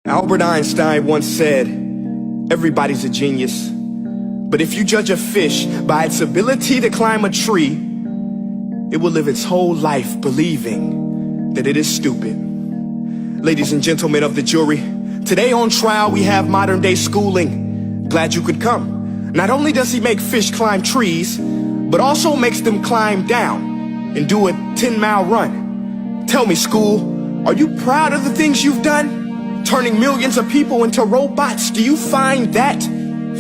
Albert Einstein once said, everybody's a genius, but if you judge a fish by its ability to climb a tree, it will live its whole life believing that it is stupid. Ladies and gentlemen of the jury, today on trial we have modern day schooling. Glad you could come. Not only does he make fish climb trees, but also makes them climb down and do a 10-mile run. Tell me, school, are you proud of the things you've done? Turning millions of people into robots, do you find that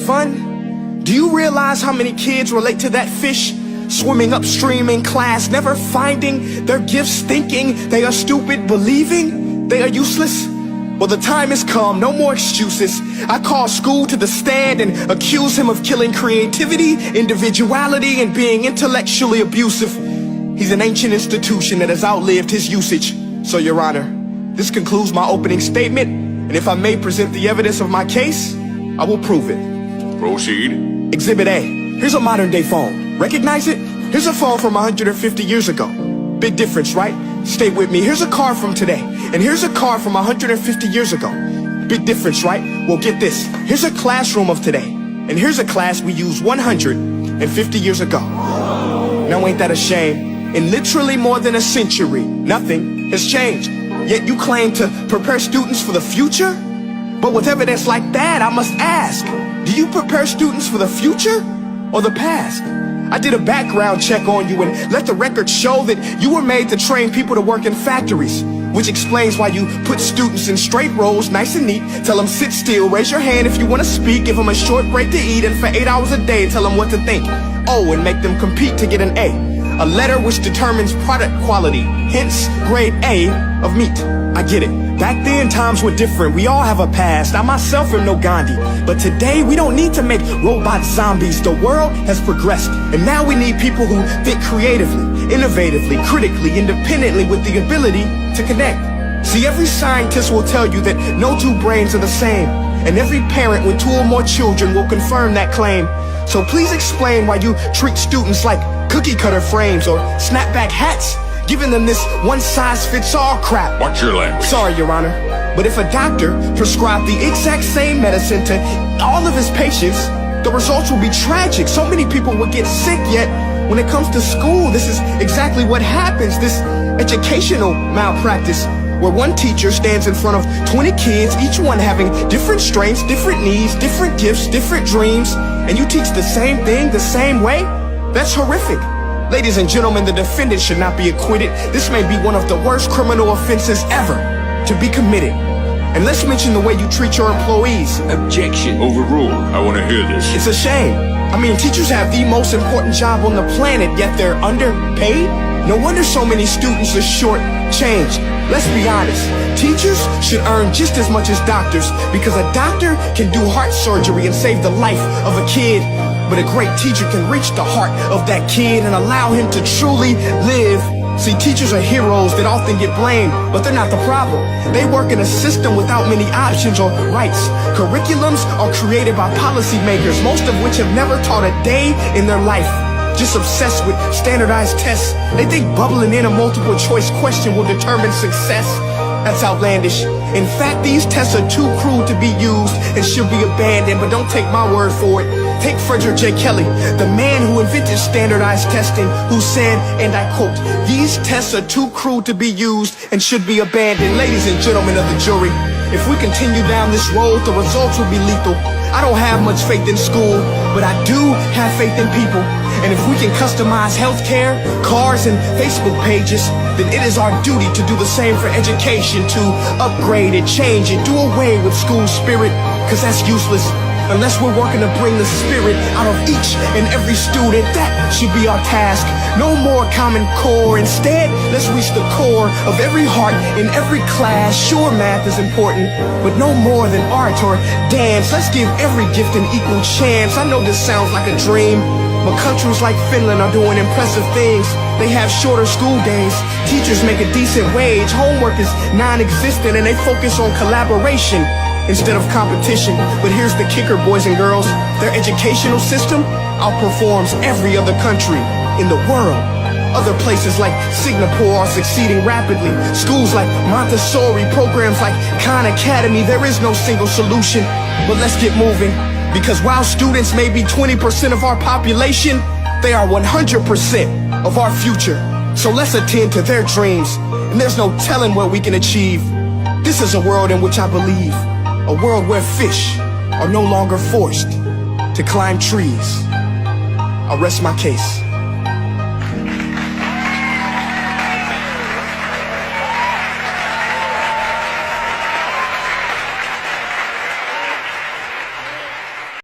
fun? Do you realize how many kids relate to that fish? Swimming upstream in class, never finding their gifts, thinking they are stupid, believing they are useless? Well, the time has come, no more excuses. I call school to the stand and accuse him of killing creativity, individuality, and being intellectually abusive. He's an ancient institution that has outlived his usage. So, Your Honor, this concludes my opening statement, and if I may present the evidence of my case, I will prove it. Proceed. Exhibit A. Here's a modern day phone. Recognize it? Here's a phone from 150 years ago. Big difference, right? Stay with me. Here's a car from today, and here's a car from 150 years ago. Big difference, right? Well, get this. Here's a classroom of today, and here's a class we used 150 years ago. Now ain't that a shame? In literally more than a century, nothing has changed. Yet you claim to prepare students for the future? But with evidence like that, I must ask, do you prepare students for the future or the past? I did a background check on you and let the record show that you were made to train people to work in factories, which explains why you put students in straight rows, nice and neat, tell them sit still, raise your hand if you want to speak, give them a short break to eat, and for 8 hours a day tell them what to think. Oh, and make them compete to get an A letter which determines product quality, hence grade A of meat. I get it. Back then, times were different. We all have a past. I myself am no Gandhi. But today, we don't need to make robot zombies. The world has progressed. And now we need people who think creatively, innovatively, critically, independently, with the ability to connect. See, every scientist will tell you that no two brains are the same. And every parent with 2 or more children will confirm that claim. So please explain why you treat students like cookie cutter frames or snapback hats, giving them this one-size-fits-all crap. Watch your language. Sorry, Your Honor, but if a doctor prescribed the exact same medicine to all of his patients, the results will be tragic. So many people will get sick, yet when it comes to school, this is exactly what happens. This educational malpractice, where one teacher stands in front of 20 kids, each one having different strengths, different needs, different gifts, different dreams, and you teach the same thing the same way? That's horrific. Ladies and gentlemen, the defendant should not be acquitted. This may be one of the worst criminal offenses ever to be committed. And let's mention the way you treat your employees. Objection. Overruled. I want to hear this. It's a shame. I mean, teachers have the most important job on the planet, yet they're underpaid? No wonder so many students are short-changed. Let's be honest. Teachers should earn just as much as doctors, because a doctor can do heart surgery and save the life of a kid. But a great teacher can reach the heart of that kid and allow him to truly live. See, teachers are heroes that often get blamed, but they're not the problem. They work in a system without many options or rights. Curriculums are created by policymakers, most of which have never taught a day in their life. Just obsessed with standardized tests. They think bubbling in a multiple choice question will determine success. That's outlandish. In fact, these tests are too cruel to be used and should be abandoned, but don't take my word for it. Take Frederick J. Kelly, the man who invented standardized testing, who said, and I quote, "These tests are too cruel to be used and should be abandoned." Ladies and gentlemen of the jury, if we continue down this road, the results will be lethal. I don't have much faith in school, but I do have faith in people. And if we can customize healthcare, cars, and Facebook pages, then it is our duty to do the same for education, to upgrade it, change it, do away with school spirit, because that's useless. Unless we're working to bring the spirit out of each and every student, that should be our task. No more Common Core. Instead, let's reach the core of every heart in every class. Sure, math is important, but no more than art or dance. Let's give every gift an equal chance. I know this sounds like a dream, but countries like Finland are doing impressive things. They have shorter school days. Teachers make a decent wage. Homework is non-existent, and they focus on collaboration instead of competition. But here's the kicker, boys and girls. Their educational system outperforms every other country in the world. Other places like Singapore are succeeding rapidly. Schools like Montessori, programs like Khan Academy. There is no single solution, but let's get moving. Because while students may be 20% of our population, they are 100% of our future. So let's attend to their dreams, and there's no telling what we can achieve. This is a world in which I believe, a world where fish are no longer forced to climb trees. I'll rest my case.